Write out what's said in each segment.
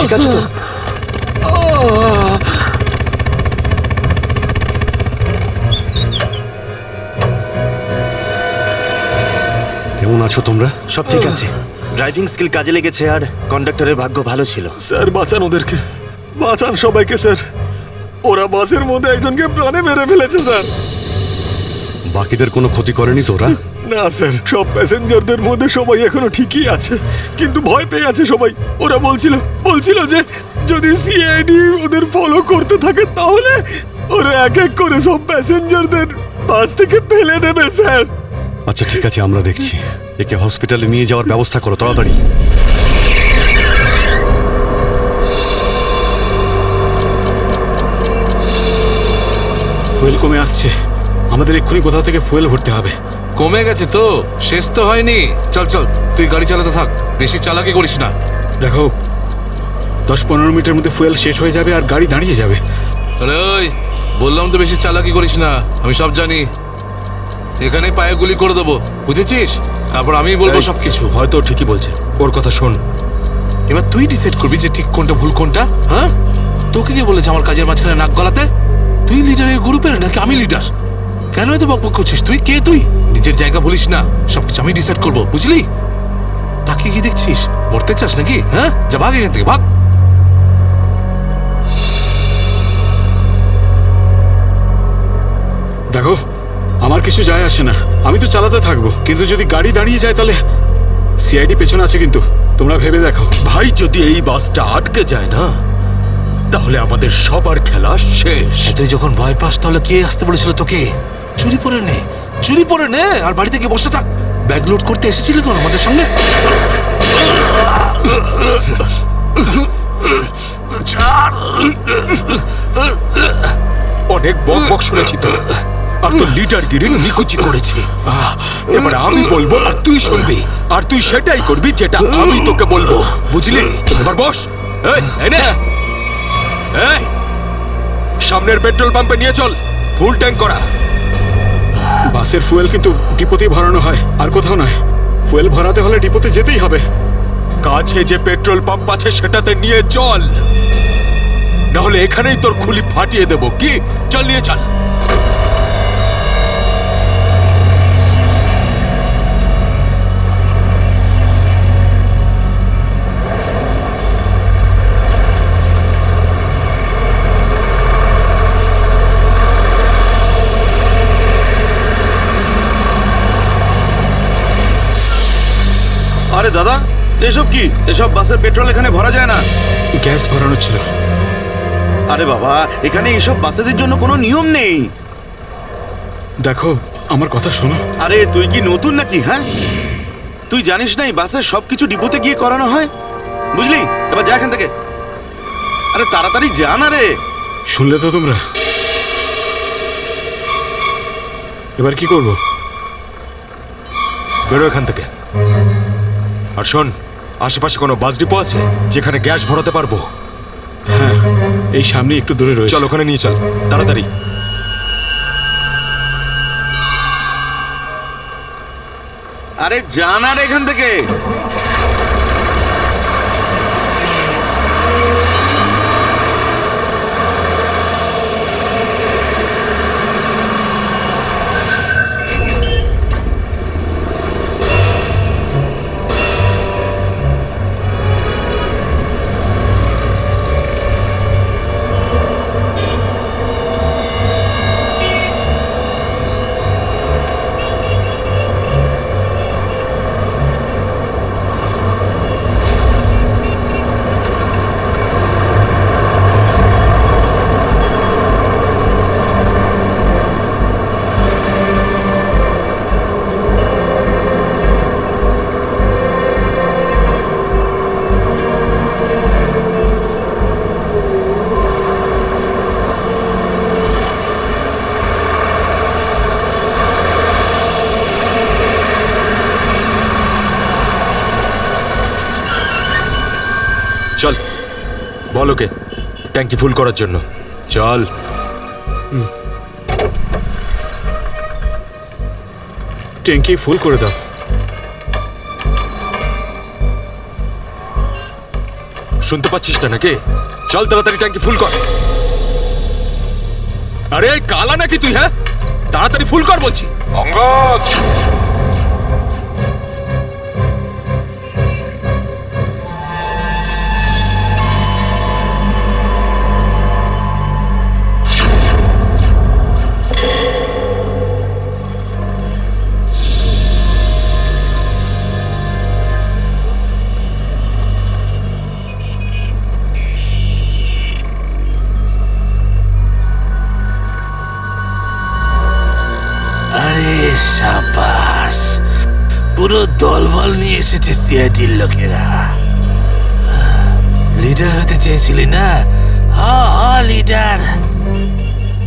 ঠিক আছে তো? কেমন আছো তোমরা? সব ঠিক আছে। ড্রাইভিং স্কিল কাজে লেগেছে আর কন্ডাক্টরের ভাগ্য ভালো ছিল। স্যার বাঁচান ওদেরকে, বাঁচান সবাইকে স্যার। ওরা বাসের মধ্যে একজনকে প্রাণে মেরে ফেলেছে স্যার। বাকিদের কোনো ক্ষতি করেনি তোরা? না স্যার, সব প্যাসেঞ্জারদের মধ্যে সবাই এখনো ঠিকই আছে, কিন্তু ভয় পেয়ে আছে সবাই। ওরা বলছিল যে যদি সিআইডি ওদের ফলো করতে থাকে তাহলে ওরা এক এক করে সব প্যাসেঞ্জারদের বাস থেকে ফেলে দেবে স্যার। আচ্ছা ঠিক আছে, আমরা দেখছি। একে হসপিটালে নিয়ে যাওয়ার ব্যবস্থা করো তাড়াতাড়ি। ফুয়েল কমে আসছে, আমাদের এক্ষুনি কোথাও থেকে ফুয়েল ভরতে হবে। কমে গেছে তো, শেষ তো হয়নি। চল চল, তুই গাড়ি চালাতে থাক, বেশি চালাকি করিস না। দেখো 10-15 মিনিটের মধ্যে ফুয়েল শেষ হয়ে যাবে আর গাড়ি দাঁড়িয়ে যাবে। আরে ওই, বললাম তো বেশি চালাকি করিস না, আমি সব জানি। এখানে পায়ে গুলি করে দেবো, বুঝেছিস? তারপর আমিই বলবো সবকিছু। হয়তো ঠিকই বলছে, ওর কথা শোন। এবার তুই ডিসাইড করবি যে ঠিক কোনটা ভুল কোনটা। হ্যাঁ, তোকে কে বলেছে আমার কাজের মাঝখানে নাক গলাতে? তুই লিডার এই গ্রুপের নাকি আমি লিডার? কেন এত বকবক করছিস? তুই কে? তুই নিজের জায়গা বলিস না, সবকিছু আমি ডিসাইড করবো, বুঝলি? তাকে কি দেখছিস? মরতে চাস নাকি? হ্যাঁ, যা ভাগ এখান থেকে, ভাগ। দেখো আমার কিছু যায় আসে না, আমি তো চালাতে থাকবো, কিন্তু যদি গাড়ি দাঁড়িয়ে যায় তাহলে সিআইডি পেছনে আছে, কিন্তু তোমরা ভেবে দেখো। ভাই, যদি এই বাসটা আটকে যায় না তাহলে আমাদের সবার খেলা শেষ। তুই যখন ভয় পাস তাহলে কে আসতে বলেছিল তোকে? চুরি পরে নে আর বাড়িতে গিয়ে বসে থাক। ব্যাগ লোড করতে এসেছিলি কোন আমাদের সঙ্গে? অনেক বক শুনেছি তো, আর তোর লিডারগিরি নিকুচি করেছি। এবার আমি বলবো আর তুই শুনবি, আর তুই সেটাই করবি যেটা আমি তোকে বলবো, বুঝলি? এবার বস। এই, সামনের পেট্রোল পাম্পে নিয়ে চল, ফুল ট্যাঙ্ক করা। বাসের ফুয়েল কিন্তু ডিপোতেই ভরানো হয়, আর কোথাও নয়। ফুয়েল ভরাতে হলে ডিপোতে যেতেই হবে। কাছে যে পেট্রোল পাম্প আছে সেটাতে নিয়ে চল, নাহলে এখানেই তোর খুলি ফাটিয়ে দেবো। কি? চল, নিয়ে চল। আরে দাদা, এসব কি? এসব বাসের পেট্রোল এখানে ভরা যায় না। গ্যাস ভরানো ছিল। আরে বাবা, এখানে এসব বাসেদের জন্য কোনো নিয়ম নেই। দেখো আমার কথা শোনো। আরে তুই কি নতুন নাকি? হ্যাঁ, তুই জানিস না এই বাসের সবকিছু ডিপোতে গিয়ে করানো হয়, বুঝলি? এবার যা এখান থেকে। আরে তাড়াতাড়ি যা না রে। শুনলে তো তোমরা? এবার কি করব? বেরো এখান থেকে। আর শোন, আশেপাশে কোনো বাস ডিপো আছে যেখানে গ্যাস ভরাতে পারবো? হ্যাঁ, এই সামনে একটু দূরে রয়েছে। চল, ওখানে নিয়ে চল তাড়াতাড়ি। আরে যা না রে এখান থেকে। চল, বল ওকে ট্যাঙ্কি ফুল করার জন্য। চল। ট্যাঙ্কি ফুল করে দাও। শুনতে পাচ্ছিস না নাকি? চল তাড়াতাড়ি ট্যাঙ্কি ফুল কর। আরে কালা নাকি তুই? হ্যাঁ, তাড়াতাড়ি ফুল কর বলছি। অঙ্গদ, আরে সাবাস, পুরো দলবল নিয়ে এসেছে সিআইডির লোকেরা। লিডার হতে চেয়েছিলি না? লিডার।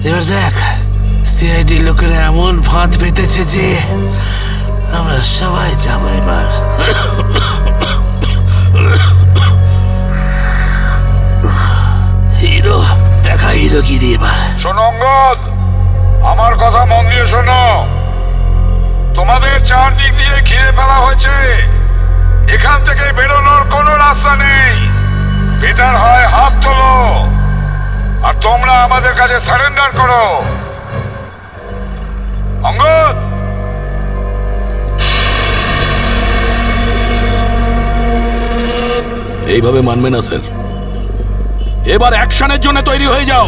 এবার দেখ, সিআইডির লোকেরা এমন ফাঁদ পেতেছে যে আমরা সবাই যাবো এবার। হিরো দেখা, হিরোগিরি এবার। শোনো অঙ্গদ, আমার কথা মন দিয়ে শোনো। তোমাদের চারদিক দিয়ে ঘিরে ফেলা হয়েছে, এখান থেকে বেরোনোর কোনো রাস্তা নেই। বেটার হয় হাত তোলো আর তোমরা আমাদের কাছে সারেন্ডার করো। অঙ্গদ, এইভাবে মানবে না স্যার। এবার অ্যাকশনের জন্য তৈরি হয়ে যাও।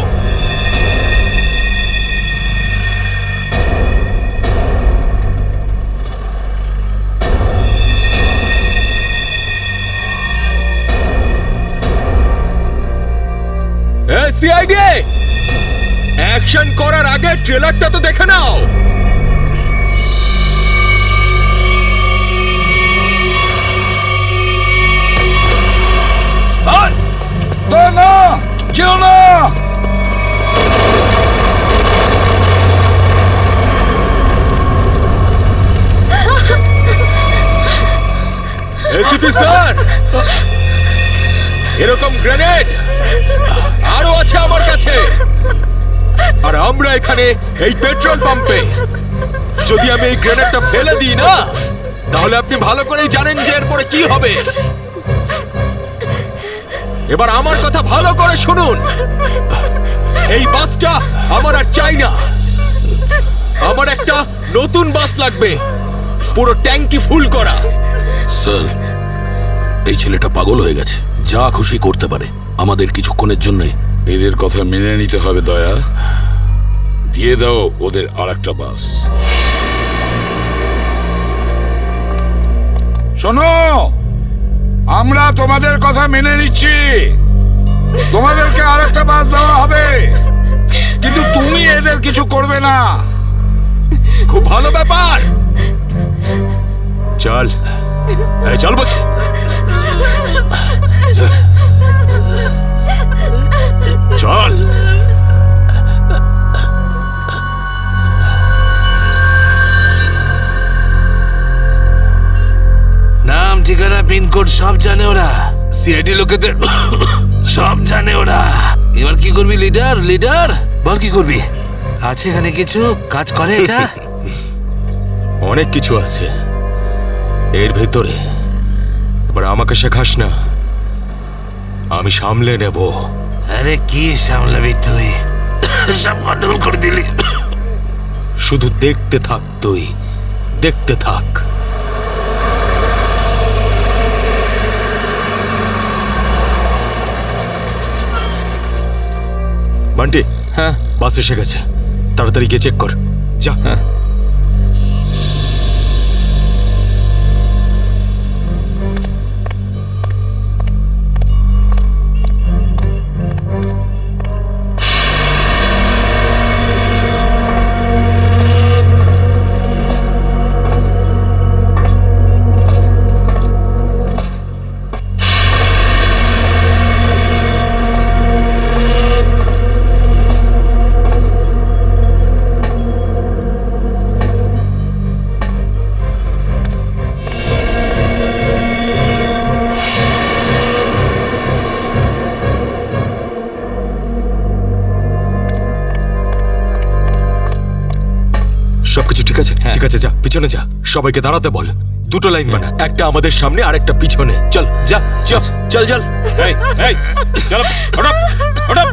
সিআইডি, অ্যাকশন করার আগে ট্রেলারটা তো দেখে নাও। না, কেউ না। এসিপি স্যার, এরকম গ্রেনেড আরো আছে আমার কাছে। আর আমরা এখানে এই পেট্রোল পাম্পে। যদি আমি এই গ্রেনেডটা ফেলে দিই না, তাহলে আপনি ভালো করেই জানেন যে এরপরে কি হবে। এবার আমার কথা ভালো করে শুনুন। এই বাসটা আমার আর চাই না। আমার একটা নতুন বাস লাগবে, পুরো ট্যাঙ্কি ফুল করা। স্যার, এই ছেলেটা পাগল হয়ে গেছে, যা খুশি করতে পারে আমাদের কিছুক্ষণের জন্য। এদের কথা মেনে নিতে হবে দয়া। দিয়ে দাও ওদের আর একটা বাস। শোনো, আমরা তোমাদের কথা মেনে নিচ্ছি, তোমাদেরকে আর একটা বাস দেওয়া হবে, কিন্তু তুমি এদের কিছু করবে না। খুব ভালো ব্যাপার। চল, চল বলছি। চল। নাম, ঠিকানা, পিনকোড সব জানে ওরা। সিআইডি লোকেদের সব জানে ওরা। এবার কি করবি লিডার? লিডার বল, কি করবি? আছে এখানে কিছু কাজ করে এটা? অনেক কিছু আছে এর ভেতরে। এবার আমাকে শেখাস না, আমি সামলে নেব। আরে কি সামলাবি তুই? সব গন্ডগোল করে দিলি। শুধু দেখতে থাক তুই, দেখতে থাক। বান্টি, হ্যাঁ বাস এসে গেছে, তাড়াতাড়ি গিয়ে চেক কর। যা। সবকিছু ঠিক আছে? ঠিক আছে, যা পিছনে যা, সবাইকে দাঁড়াতে বল। দুটো লাইন বানা, একটা আমাদের সামনে আর একটা পিছনে। চল যা চল চল চল। এই এই চলো ওঠো ওঠো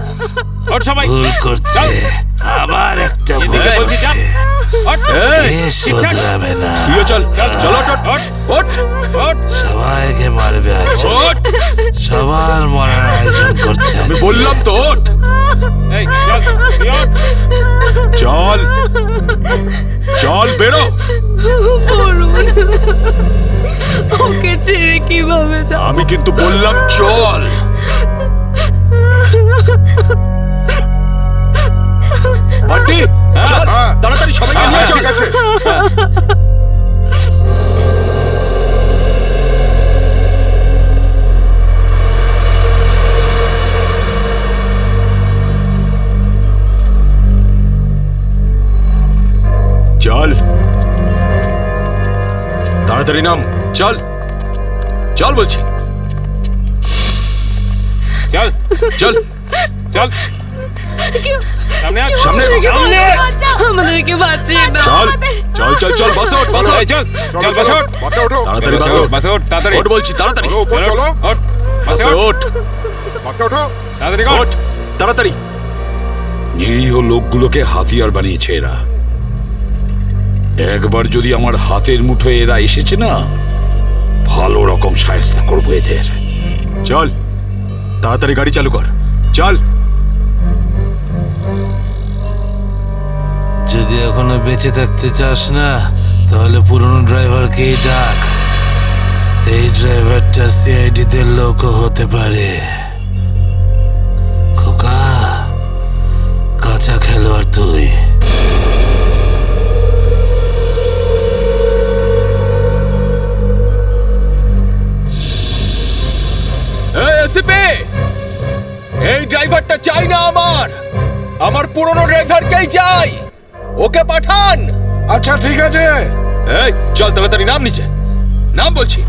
ওঠ সবাই ভুল করছে, আবার একটা ভুল এদিকে বলছি, যা। করছে। ওঠ এই, এ শোধরাবে না, তুইও চল চল ওঠ ওঠ ওঠ ওঠ সবাইকে মারবে আজ, ওঠ। সবার মরার আয়োজন করছে আজ। আমি বললাম তো ওঠ। এই চল তুই ওঠ। চল চল বেরো। ওকে ছেড়ে কিভাবে যাব? আমি কিন্তু বললাম চল। বান্টি চল তাড়াতাড়ি সবাইকে নিয়ে চল। ঠিক আছে চল তাড়াতাড়ি নাম, চল চল বলছি, চল চল চল সামনে আয় সামনে সামনে আমাদেরকে বাঁচিয়ে না। চল চল চল চল বাসে ওঠ বাসে এই চল চল বাসে ওঠ বাসে ওঠো তাড়াতাড়ি বাসে ওঠ, বাসে ওঠ তাড়াতাড়ি ওঠ বলছি তাড়াতাড়ি চলো উপর চলো ওঠ বাসে বাসে ওঠ ওঠ বাসে ওঠো তাড়াতাড়ি কর ওঠ তাড়াতাড়ি। নিরীহ লোকগুলোকে হাতিয়ার বানিয়েছে এরা। একবার যদি আমার হাতের মুঠোয় এরা এসেছে না, ভালো রকম শায়েস্তা করবো এদের। চল তাড়াতাড়ি গাড়ি চালু কর, চল। যদি এখনো বেঁচে থাকতে চাস না, তাহলে পুরনো ড্রাইভারকেই ডাক। এই ড্রাইভারটা সিআইডি দের লোকও হতে পারে। খোকা, কাঁচা খেলোয়াড় তুই। এই ড্রাইভারটা চাই না আমার পুরনো ড্রাইভারকেই চাই, ওকে পাঠান। আচ্ছা ঠিক আছে। এই চল তাড়াতাড়ি নাম নিচে, নাম বলছি।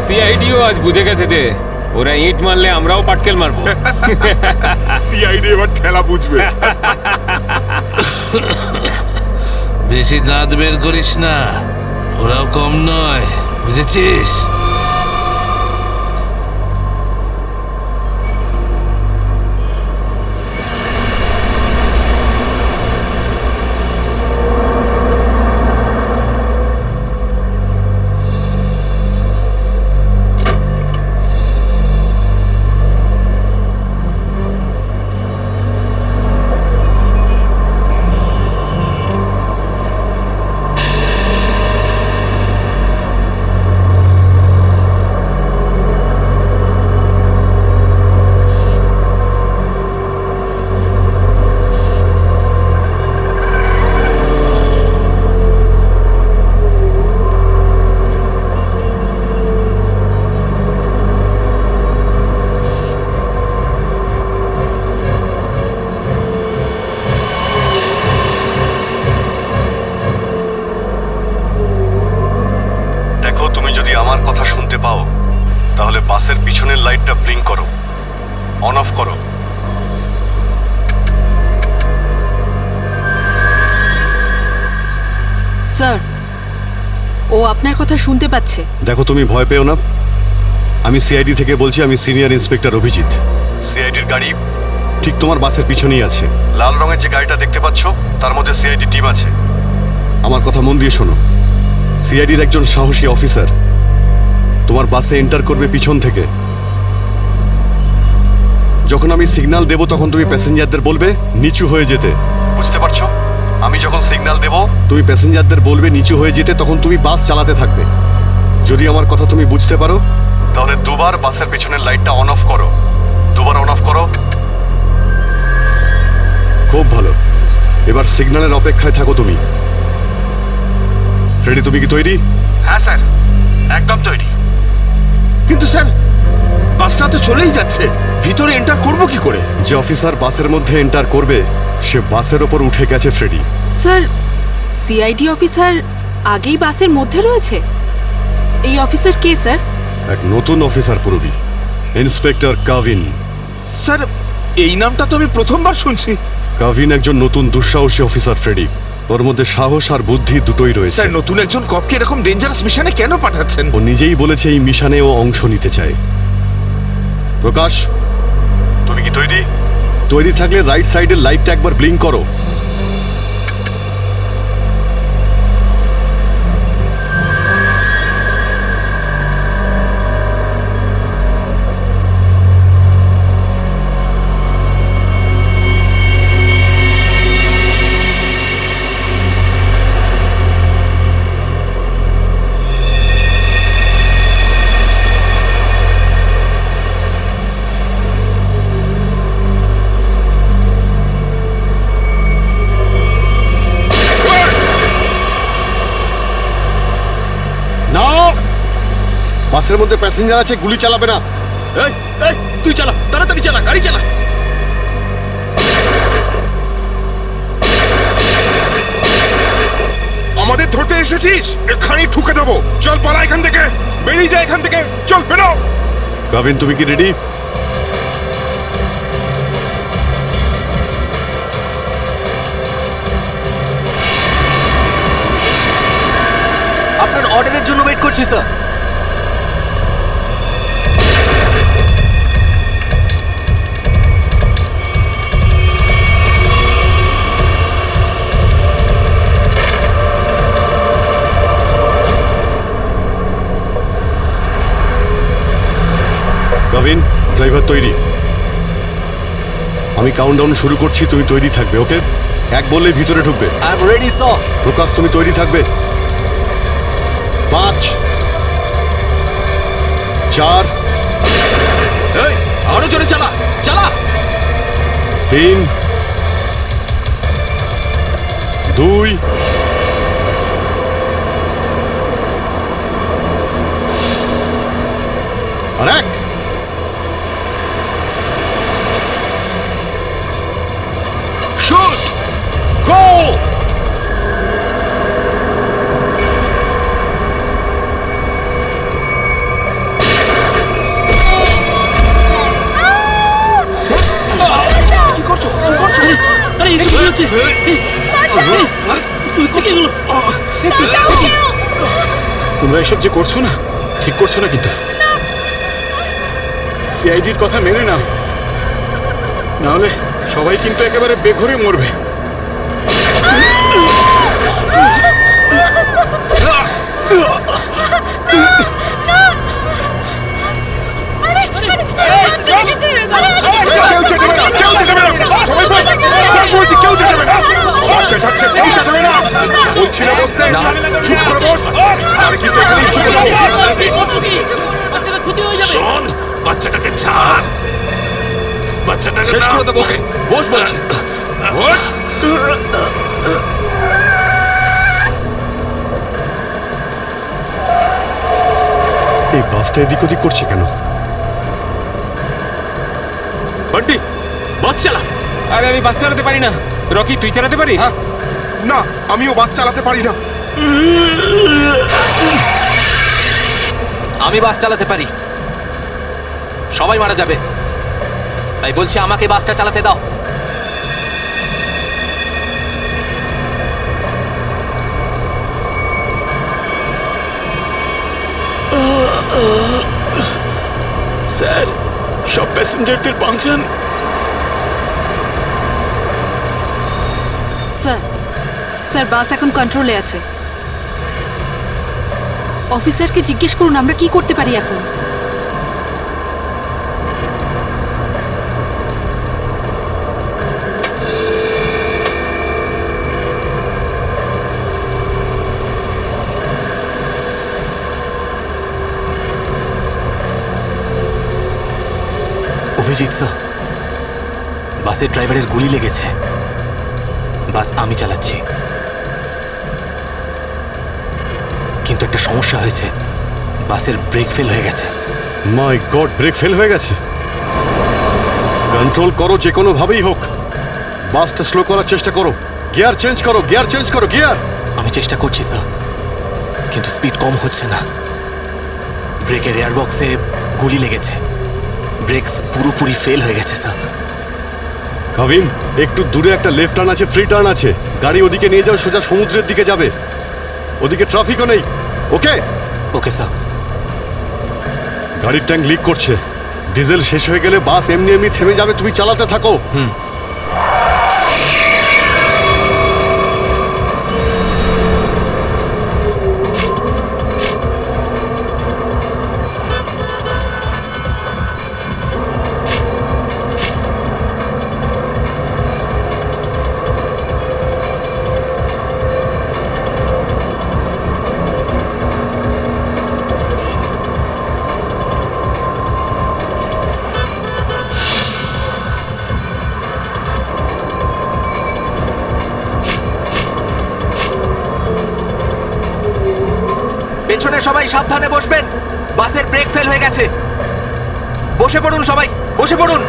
সিআইডিও আজ বুঝে গেছে যে ওরা ইট মারলে আমরাও পাটকেল মারবো। সিআইডি এবার ঠেলা বুঝবে। বেশি দাঁত বের করিস না, ওরাও কম নয়, বুঝেছিস? তাহলে বাসের পিছনের লাইটটা ব্লিঙ্ক করো, অন অফ করো। স্যার, ও আপনার কথা শুনতে পাচ্ছে। দেখো, তুমি ভয় পেও না, আমি সিআইডি থেকে বলছি। আমি সিনিয়র ইন্সপেক্টর অভিজিৎ। সিআইডির গাড়ি ঠিক তোমার বাসের পিছনেই আছে। লাল রঙের যে গাড়িটা দেখতে পাচ্ছ তার মধ্যে সিআইডি টিম আছে। আমার কথা মন দিয়ে শোনো, সিআইডির একজন সাহসী অফিসার তোমার বাসে এন্টার করবে পিছন থেকে। যখন আমি সিগন্যাল দেব তখন তুমি প্যাসেঞ্জারদের বলবে নিচু হয়ে যেতে, বুঝতে পারছো? আমি যখন সিগন্যাল দেব তুমি প্যাসেঞ্জারদের বলবে নিচু হয়ে যেতে, তখন তুমি বাস চালাতে থাকবে। যদি আমার কথা তুমি বুঝতে পারো তাহলে দুবার বাসের পেছনের লাইটটা অন অফ করো। দুবার অন অফ করো। খুব ভালো। এবার সিগন্যালের অপেক্ষায় থাকো তুমি। ফ্রেডি, তুমি কি তৈরি? হ্যাঁ স্যার, একদম তৈরি। কিন্তু স্যার বাসটা তো চলেই যাচ্ছে, ভিতরে এন্টার করব কি করে? যে অফিসার বাসের মধ্যে এন্টার করবে সে বাসের ওপর উঠে গেছে ফ্রেডি। স্যার, সিআইডি অফিসার আগেই বাসের মধ্যে রয়েছে। এই অফিসার কে স্যার? এক নতুন অফিসার পুরবি, ইন্সপেক্টর কাভিন। স্যার এই নামটা তো আমি প্রথমবার শুনছি। কাভিন একজন নতুন দুঃসাহসী অফিসার ফ্রেডি। ওর মধ্যে সাহস আর বুদ্ধি দুটোই রয়েছে। স্যার নতুন একজন কপকে এরকম ডেঞ্জারাস মিশনে কেন পাঠাচ্ছেন? ও নিজেই বলেছে এই মিশনে ও অংশ নিতে চায়। প্রকাশ, তুমি কি তৈরি? তৈরি থাকলে রাইট সাইডের লাইটটা একবার ব্লিঙ্ক করো। বাসের মধ্যে প্যাসেঞ্জার আছে, গুলি চালাবে না। এই এই তুই চালা, তাড়াতাড়ি চালা, গাড়ি চালা। আমাদের ধরতে এসেছিস? এখানেই ঠুকে দেবো। চল পালা এখান থেকে, বেরিয়ে যা এখান থেকে, চল বেরো। কাভিন, তুমি কি রেডি? আপনার অর্ডারের জন্য ওয়েট করছি স্যার। কাভিন, ড্রাইভার তৈরি। আমি কাউন্টডাউন শুরু করছি, তুমি তৈরি থাকবে। ওকে? এক বললে ভিতরে ঢুকবে। I am ready sir. Prakash, তুমি তৈরি থাকবে। 5 4 এই আরো জোরে চালা, চালা। 3 2 আর 1। শুট। গো! আরে এসব কি হচ্ছে? হচ্ছে কি এগুলো? তোমরা এসব যে করছো না, ঠিক করছো না কিন্তু। সিআইডির কথা মেনে নাও, নাহলে সবাই কিন্তু একেবারে বেঘরে মরবে। কেউ চেঁচাবে না, কেউ চেঁচাবে না, সবাই বস। বলছি কেউ চেঁচাবে না। বাচ্চা যাচ্ছে, কেউ চেঁচাবে না। বলছি না বসতে, চুপ করে বস। আর কিন্তু এখানেই শুয়ে যাবো। শোন, বাচ্চাটাকে ছাড়। বাচ্চাটাকে শেষ করে দেবো। বস বলছি। বস। এই বাসটা এদিক ওদিক করছে কেন? বান্টি, বাস চালা। আরে আমি বাস চালাতে পারি না। রকি, তুই চালাতে পারিস? না, আমিও বাস চালাতে পারি না। আমি বাস চালাতে পারি। সবাই মারা যাবে, তাই বলছি আমাকে বাসটা চালাতে দাও। স্যার, সব প্যাসেঞ্জারদের বাঁচান। স্যার, স্যার বাস এখন কন্ট্রোলে আছে। অফিসারকে জিজ্ঞেস করুন আমরা কি করতে পারি এখন। অভিজিৎ স্যার, বাসের ড্রাইভারের গুলি লেগেছে। বাস আমি চালাচ্ছি, কিন্তু একটা সমস্যা হয়েছে। বাসের ব্রেক ফেল হয়ে গেছে। মাই গড, ব্রেক ফেল হয়ে গেছে। কন্ট্রোল করো যে কোনো ভাবেই হোক, বাসটা স্লো করার চেষ্টা করো। গিয়ার চেঞ্জ করো, গিয়ার চেঞ্জ করো, গিয়ার। আমি চেষ্টা করছি স্যার, কিন্তু স্পিড কম হচ্ছে না। ব্রেকের এয়ার বক্সে গুলি লেগেছে। ব্রেকস পুরোপুরি ফেল হয়ে গেছে স্যার। ভাবিন, একটু দূরে একটা লেফট টার্ন আছে, ফ্রি টার্ন আছে। গাড়ি ওদিকে নিয়ে যাও, সোজা সমুদ্রের দিকে যাবে। ওদিকে ট্রাফিকও নেই। ওকে ওকে স্যার। গাড়ির ট্যাঙ্ক লিক করছে। ডিজেল শেষ হয়ে গেলে বাস এমনি এমনি থেমে যাবে, তুমি চালাতে থাকো। পেছনে সবাই সাবধানে বসবেন। বাসের ব্রেক ফেল হয়ে গেছে। বসে পড়ুন সবাই, বসে পড়ুন।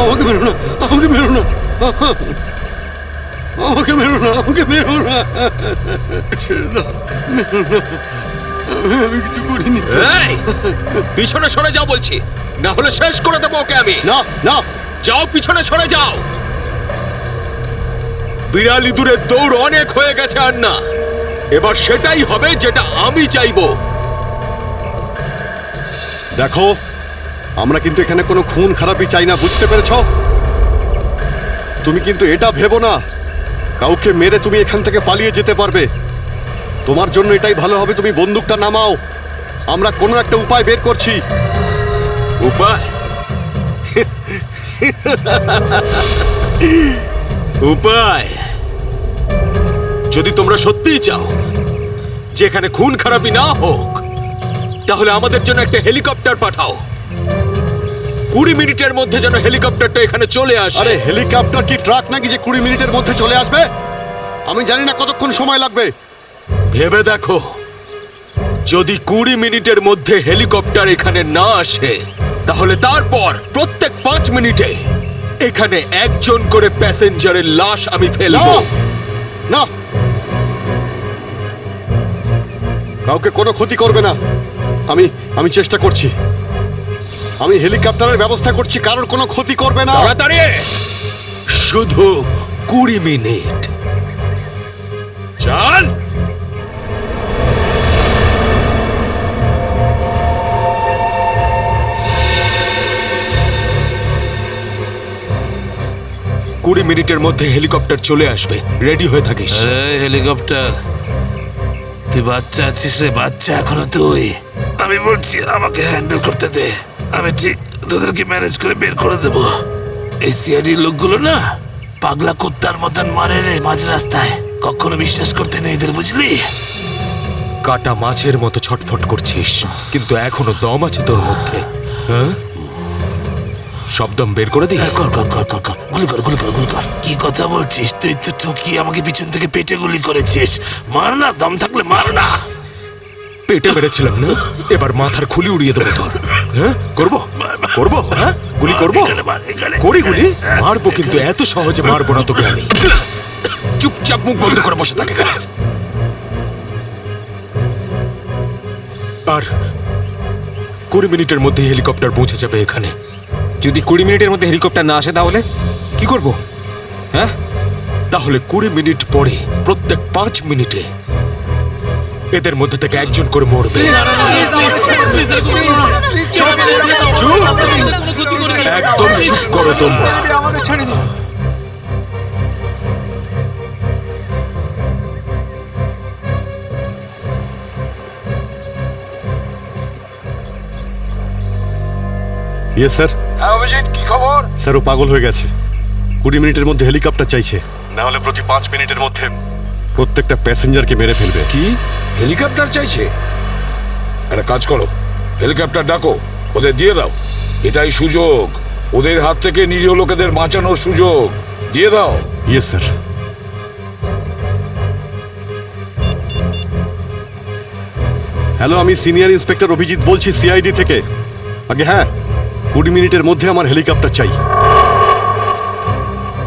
আমাকে মেরো না, আমাকে মেরো না, আমাকে মেরো না, ছেড়ে দাও, মেরো না, আমি কিছু করিনি। পিছনে সরে যাও বলছি, না হলে শেষ করে দেবো ওকে আমি। না না, যাও, পিছনে সরে যাও। বিড়াল ইঁদুরের দৌড় অনেক হয়ে গেছে আর না। এবার সেটাই হবে যেটা আমি চাইবো। দেখো, আমরা কিন্তু এখানে কোনো খুন খারাপি চাই না, বুঝতে পেরেছো? তুমি কিন্তু এটা ভেবো না কাউকে মেরে তুমি এখান থেকে পালিয়ে যেতে পারবে। তোমার জন্য এটাই ভালো হবে তুমি বন্দুকটা নামাও। আমরা কোনো একটা উপায় বের করছি। উপায়? উপায়? যদি তোমরা সত্যিই চাও যেখানে খুন খারাপি না হোক, তাহলে আমাদের জন্য একটা হেলিকপ্টার পাঠাও। 20 মিনিটের মধ্যে যেন হেলিকপ্টারটা এখানে চলে আসে। আরে হেলিকপ্টার কি ট্রাক নাকি যে 20 মিনিটের মধ্যে চলে আসবে? আমি জানি না কতক্ষণ সময় লাগবে। ভেবে দেখো, যদি 20 মিনিটের মধ্যে হেলিকপ্টার এখানে না আসে, তাহলে তারপর প্রত্যেক 5 মিনিটে এখানে একজন করে প্যাসেঞ্জারের লাশ আমি ফেলবো। না, কাউকে কোনো ক্ষতি করবে না। আমি চেষ্টা করছি। আমি হেলিকপ্টারের ব্যবস্থা করছি, কারোর কোনো ক্ষতি করবে না। তাড়াতাড়ি, শুধু 20 মিনিট। চল। কুড়ি মিনিটের মধ্যে হেলিকপ্টার চলে আসবে, রেডি হয়ে থাকিস। হেলিকপ্টার তুই বাচ্চা আছিস রে, বাচ্চা এখনো তুই। আমি বলছি আমাকে হ্যান্ডেল করতে দে, আমি ঠিক তোদেরকে ম্যানেজ করে বের করে দেবো। এই সিআইডির লোকগুলো না পাগলা কুত্তার মতন মারে রে মাঝ রাস্তায়, কখনো বিশ্বাস করতে নেই এদের, বুঝলি? কাটা মাছের মতো ছটফট করছিস, কিন্তু এখনো দম আছে তোর মধ্যে। হ্যাঁ, সব দম বের করে দি। কর কর কর কর কর, গুলি কর গুলি কর গুলি কর। কি কথা বলছিস? তুই তো ঠকিয়ে আমাকে পিছন থেকে পেটে গুলি করেছিস। মার না, দম থাকলে মার না। পেটে মেরেছিলাম না, এবার মাথার খুলি উড়িয়ে দেবো তোর। হ্যাঁ, করবো করবো, হ্যাঁ গুলি করবো, এখানে মার, এখানে। করি গুলি। মারবো, কিন্তু এত সহজে মারবো না তোকে আমি। চুপচাপ মুখ বন্ধ করে বসে থাকে। আর 20 মিনিটের মধ্যে হেলিকপ্টার পৌঁছে যাবে এখানে। যদি 20 মিনিটের মধ্যে হেলিকপ্টার না আসে তাহলে কি করব? হ্যাঁ, তাহলে 20 মিনিট পরে প্রত্যেক 5 মিনিটে এদের মধ্যে থেকে একজন করে মরবে। চুপ! একদম চুপ করো তোমরা। আমাকে ছেড়ে দিন। Yes sir. হ্যাঁ অভিজিৎ, কি খবর? স্যার ও পাগল হয়ে গেছে। 20 মিনিটের মধ্যে হেলিকপ্টার চাইছে, না হলে প্রতি 5 মিনিটের মধ্যে প্রত্যেকটা প্যাসেঞ্জারকে মেরে ফেলবে। কি হেলিকপ্টার চাইছে? একটা কাজ করো, হেলিকপ্টার ডাকো, ওদের দিয়ে দাও। এটাই সুযোগ, ওদের হাত থেকে নিরীহ লোকেদের বাঁচানোর সুযোগ। দিয়ে দাও। Yes sir. হ্যালো, আমি সিনিয়র ইন্সপেক্টর অভিজিৎ বলছি সিআইডি থেকে। আগে হ্যাঁ, 20 মিনিটের মধ্যে আমার হেলিকপ্টার চাই।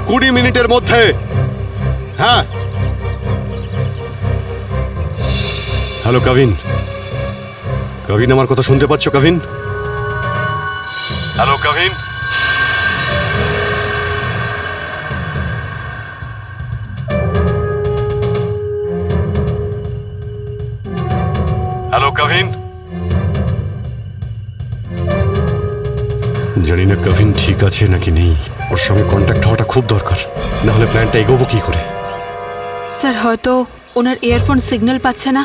20 মিনিটের মধ্যে। হ্যাঁ। হ্যালো কাভিন, কাভিন আমার কথা শুনতে পাচ্ছ কাভিন? হ্যালো কাভিন। হ্যালো কাভিন। জানি না কাভিন ঠিক আছে নাকি নেই, ওর সঙ্গে কন্ট্যাক্ট হওয়াটা খুব দরকার, না হলে প্ল্যানটা এগোবো কি করে। স্যার, হয়তো ওনার ইয়ারফোন সিগন্যাল পাচ্ছে না।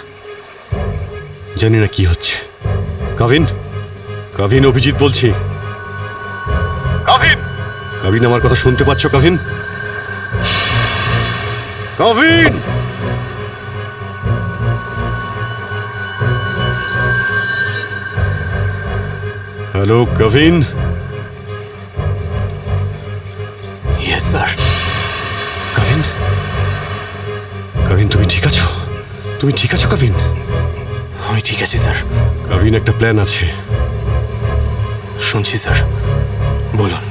জানি না কি হচ্ছে। কাভিন, কাভিন অভিজিৎ বলছি। কাভিন, কাভিন আমার কথা শুনতে পাচ্ছ Kavin? Kavin. Hello Kavin. Yes sir. Kavin, Kavin তুমি ঠিক আছো? তুমি ঠিক আছো কাভিন? আমি ঠিক আছি স্যার। কাভিন একটা প্ল্যান আছে। শুনছি স্যার, বলুন।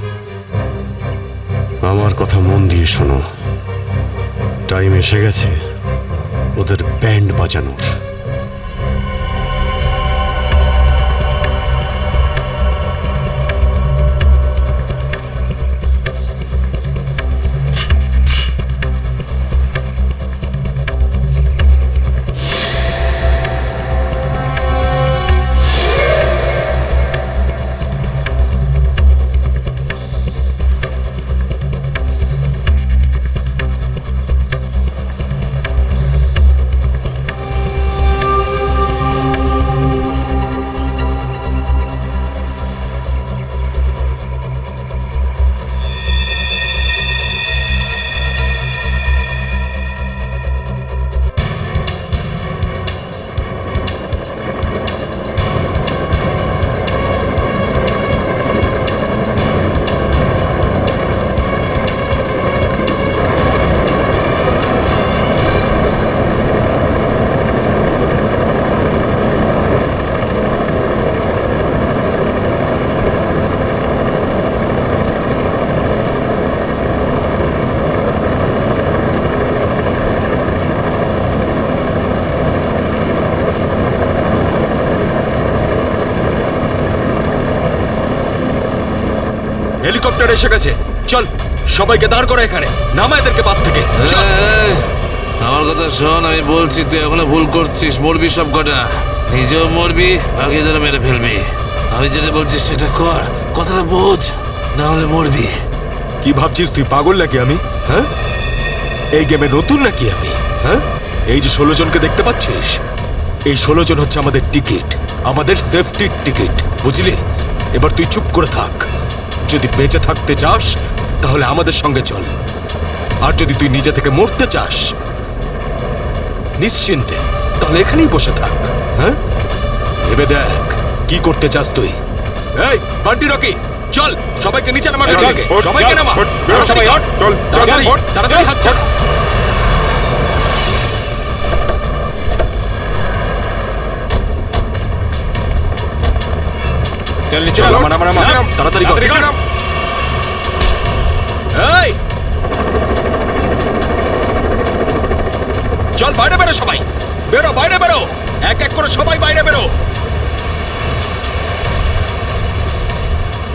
আমার কথা মন দিয়ে শোনো, টাইম এসে গেছে ওদের ব্যান্ড বাজানোর। হেলিকপ্টার এসে গেছে, চল সবাইকে দাঁড় করা এখানে, নামা এদেরকে বাস থেকে। চল। আমার কথা শোন, আমি বলছি তুই এখনো ভুল করছিস। মরবি সব কটা, নিজেও মরবি, বাকিদেরও মেরে ফেলবি। আমি যেটা বলছি সেটা কর, কথাটা বোঝ, না হলে মরবি। কি ভাবছিস তুই পাগল নাকি আমি? হ্যাঁ, এই গেমে নতুন নাকি আমি? হ্যাঁ, এই যে 16 জনকে দেখতে পাচ্ছিস, এই 16 জন হচ্ছে আমাদের টিকিট, আমাদের সেফটির টিকিট, বুঝলি? এবার তুই চুপ করে থাক। যদি বেঁচে থাকতে চাস তাহলে আমাদের সঙ্গে চল, আর যদি তুই নিজে থেকে মরতে চাস নিশ্চিন্তে তাহলে এখানেই বসে থাক। হ্যাঁ, ভেবে দেখ কি করতে চাস তুই। এই বান্টি রকি, চল সবাইকে নিচে নামা, সবাইকে নামা, তাড়াতাড়ি তাড়াতাড়ি হাত ছাড়। চল নিচে নামা, নামা, নামা, তাড়াতাড়ি কর। এই চল বাইরে বেরো, সবাই বেরো, বাইরে বেরো, এক এক করে সবাই বাইরে বেরো।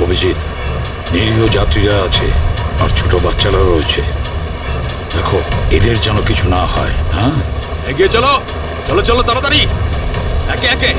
অভিজিৎ, নিরীহ যাত্রীরা আছে আর ছোট বাচ্চারা রয়েছে, দেখো এদের যেন কিছু না হয়। হ্যাঁ, এগিয়ে চলো, চলো চলো তাড়াতাড়ি, একে একে।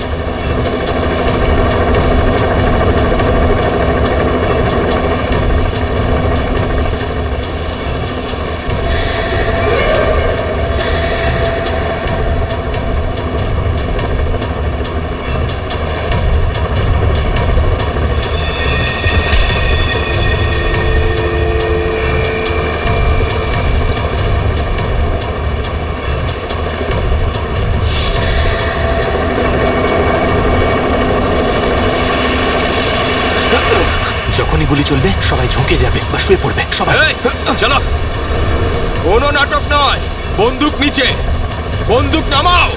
যখনই গুলি চলবে সবাই ঝুঁকে যাবে বা শুয়ে পড়বে সবাই। এই, চলো, কোনো নাটক নয়, বন্দুক নিচে, বন্দুক নামাও।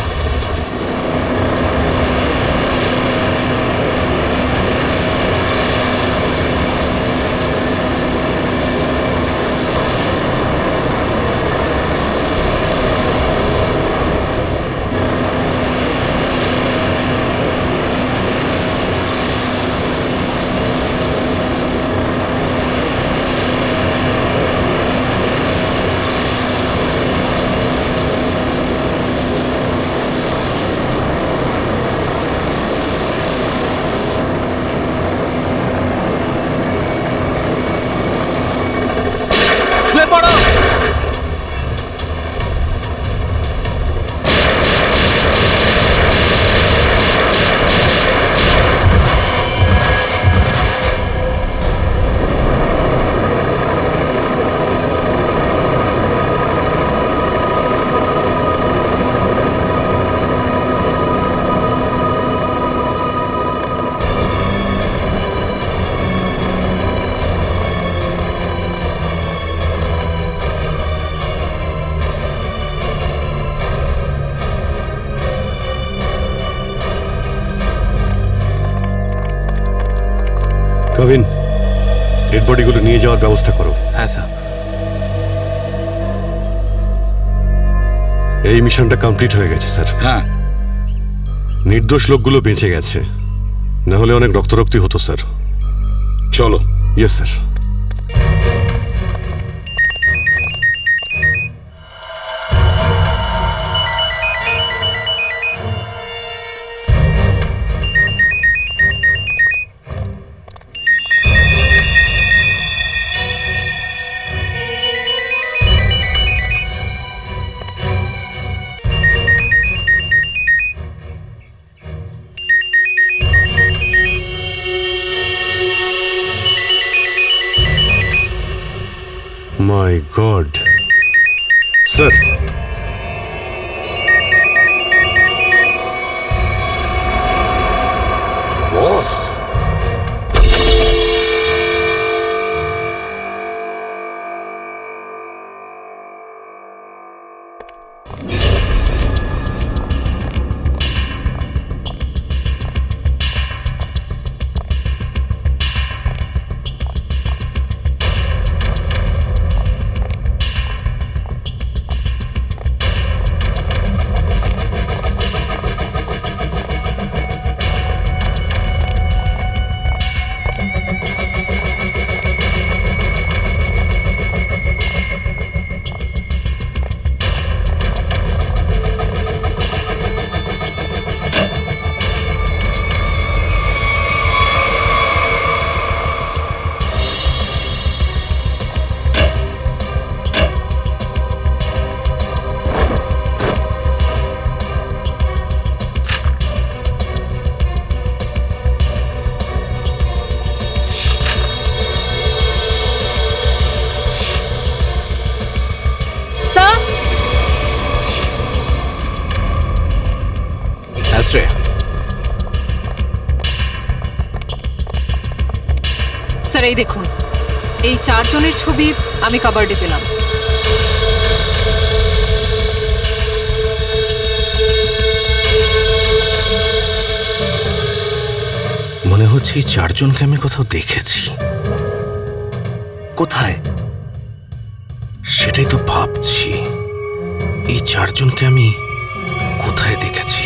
শুয়ে পড়ো। কাবিন, ডেড বডিগুলো নিয়ে যাওয়ার ব্যবস্থা করো। হ্যাঁ স্যার। এই মিশনটা কমপ্লিট হয়ে গেছে স্যার। হ্যাঁ, নির্দোষ লোকগুলো বেঁচে গেছে, না হলে অনেক রক্তরক্তি হতো স্যার। চলো। Yes sir. My god sir, boss, sir এই দেখুন, এই 4 জনের ছবি আমি কাবার্ডে পেলাম। মনে হচ্ছে এই 4 জনকে আমি কোথাও দেখেছি। কোথায় সেটাই তো ভাবছি, এই 4 জনকে আমি কোথায় দেখেছি।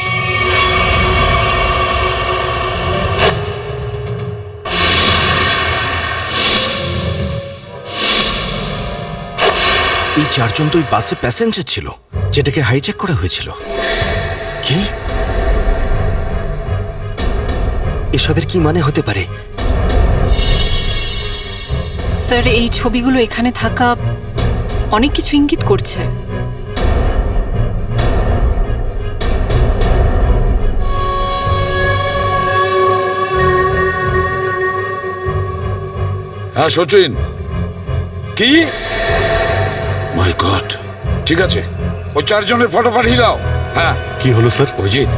এই 4 জন তো ওই বাসে প্যাসেঞ্জার ছিল যেটাকে হাইজ্যাক করা হয়েছিল। কি এসবের কি মানে হতে পারে? স্যার এই ছবিগুলো এখানে থাকা অনেক কিছু ইঙ্গিত করছে। হ্যাঁ সচিন, কি? মাই গড, ঠিক আছে, ওই 4 জনের ফটো পাঠিয়ে দাও। হ্যাঁ, কি হলো স্যার? অভিজিৎ,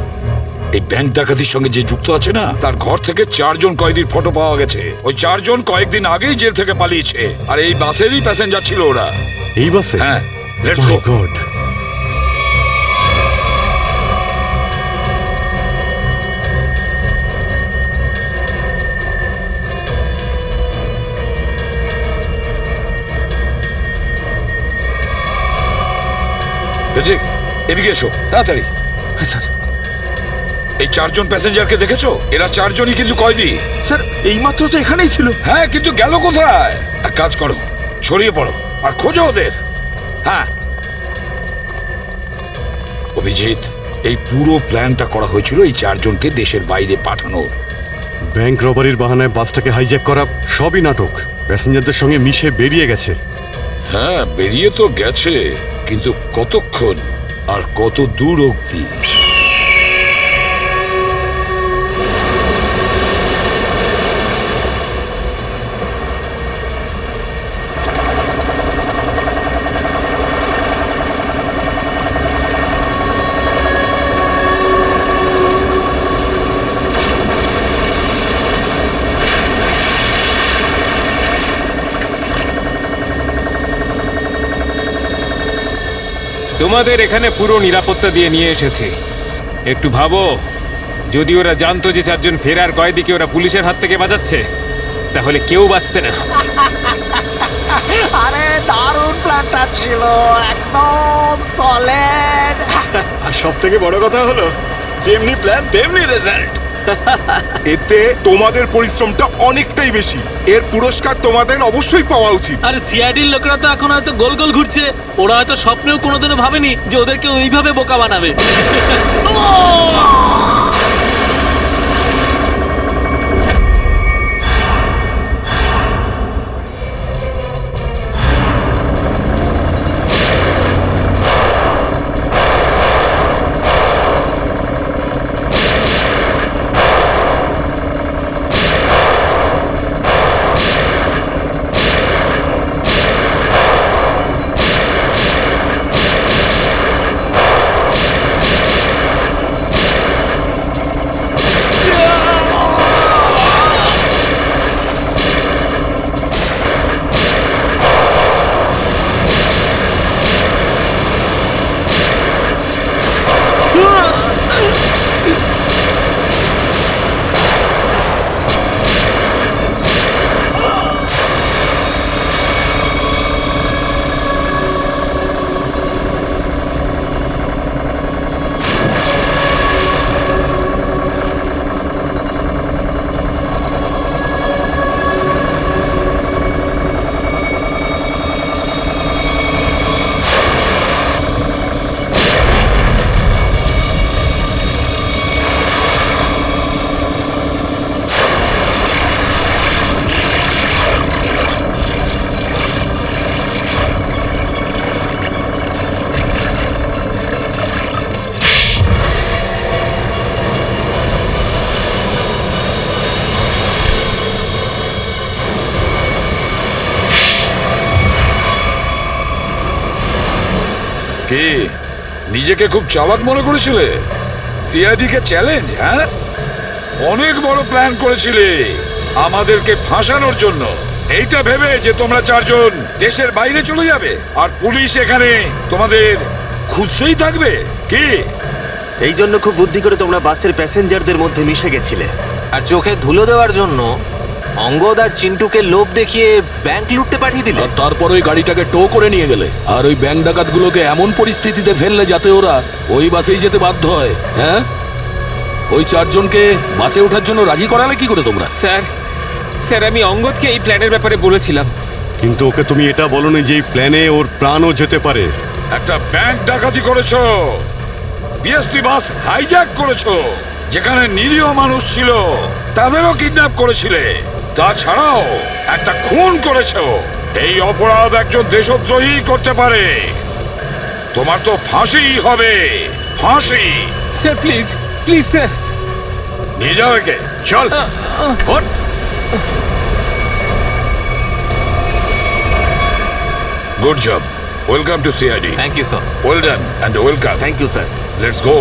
এই ব্যাংক ডাকাতির সঙ্গে যে যুক্ত আছে না, তার ঘর থেকে 4 জন কয়েদির ফটো পাওয়া গেছে। ওই 4 জন কয়েকদিন আগেই জেল থেকে পালিয়েছে, আর এই বাসেরই প্যাসেঞ্জার ছিল ওরা। এই বাসে? হ্যাঁ, let's my go. God. Abhijit, এদিকে এসো তাড়াতাড়ি। হ্যাঁ স্যার। এই 4 জন প্যাসেঞ্জারকে দেখেছো? এরা 4 জনই কিন্তু কয়েদি। স্যার এইমাত্র তো এখানেই ছিল। হ্যাঁ, কিন্তু গেল কোথায়? এক কাজ করো, ছড়িয়ে পড়ো আর খোঁজো ওদের। হ্যাঁ অভিজিৎ, এই পুরো প্ল্যানটা করা হয়েছিল এই 4 জনকে দেশের বাইরে পাঠানোর। ব্যাংক রবারির বাহানায় বাসটাকে হাইজ্যাক করা সবই নাটক। প্যাসেঞ্জারদের সঙ্গে মিশে বেরিয়ে গেছে। হ্যাঁ, বেরিয়ে তো গেছে, কিন্তু কতক্ষণ আর কত দূর অবধি? তোমাদের এখানে পুরো নিরাপত্তা দিয়ে নিয়ে এসেছি। একটু ভাবো, যদি ওরা জানতো যে 4 জন ফেরার কয়েদিকে ওরা পুলিশের হাত থেকে বাঁচাচ্ছে, তাহলে কেউ বাঁচতে না। আরে দারুণ প্ল্যানটা ছিল, একদম সলিড। আর সব থেকে বড় কথা হলো, যেমনি প্ল্যান তেমনি রেজাল্ট। এতে তোমাদের পরিশ্রমটা অনেকটাই বেশি। এর পুরস্কার তোমাদের অবশ্যই পাওয়া উচিত। আরে সিআইডির লোকেরা তো এখন হয়তো গোল গোল ঘুরছে। ওরা হয়তো স্বপ্নেও কোনোদিনও ভাবেনি যে ওদেরকে ওইভাবে বোকা বানাবে। কি নিজেকে খুব চালাক মনে করেছিলে? সিআইডি কে চ্যালেঞ্জ? হ্যাঁ, অনেক বড় প্ল্যান করেছিলে আমাদেরকে ফাঁসানোর জন্য। এইটা ভেবে যে তোমরা চারজন দেশের বাইরে চলে যাবে আর পুলিশ এখানে তোমাদের খুঁজতেই থাকবে কি? এই জন্য খুব বুদ্ধি করে তোমরা বাসের প্যাসেঞ্জারদের মধ্যে মিশে গেছিলে। আর চোখে ধুলো দেওয়ার জন্য অঙ্গদ আর চিন্টুকে লোভ দেখিয়ে ব্যাংক লুটতে পাঠিয়ে দিলে। তারপর ওই গাড়িটাকে টো করে নিয়ে গেলে আর ওই ব্যাংক ডাকাতগুলোকে এমন পরিস্থিতিতে ফেললে যাতে ওরা ওই বাসেই যেতে বাধ্য হয়। হ্যাঁ, ওই চারজনকে বাসে ওঠার জন্য রাজি করালে কি করে তোমরা? স্যার আমি অঙ্গদকে এই প্ল্যানের ব্যাপারে বলেছিলাম। কিন্তু ওকে তুমি এটা বলনি যে এই প্ল্যানে ওর প্রাণও যেতে পারে। একটা ব্যাংক ডাকাতি করেছো, বিএসটি বাস হাইজ্যাক করেছো, যেখানে নিরীহ মানুষ ছিল তাদেরও কিডন্যাপ করেছিলে, তাছাড়াও একটা খুন করেছো। এই অপরাধ একজন দেশদ্রোহী করতে পারে। তোমার তো ফাঁসি হবে, ফাঁসি। স্যার প্লিজ প্লিজ স্যার, নিয়ে যাও একে। চল ওঠ। Good job. Welcome to CID. Thank you sir. Well done and welcome. Thank you sir. Let's go.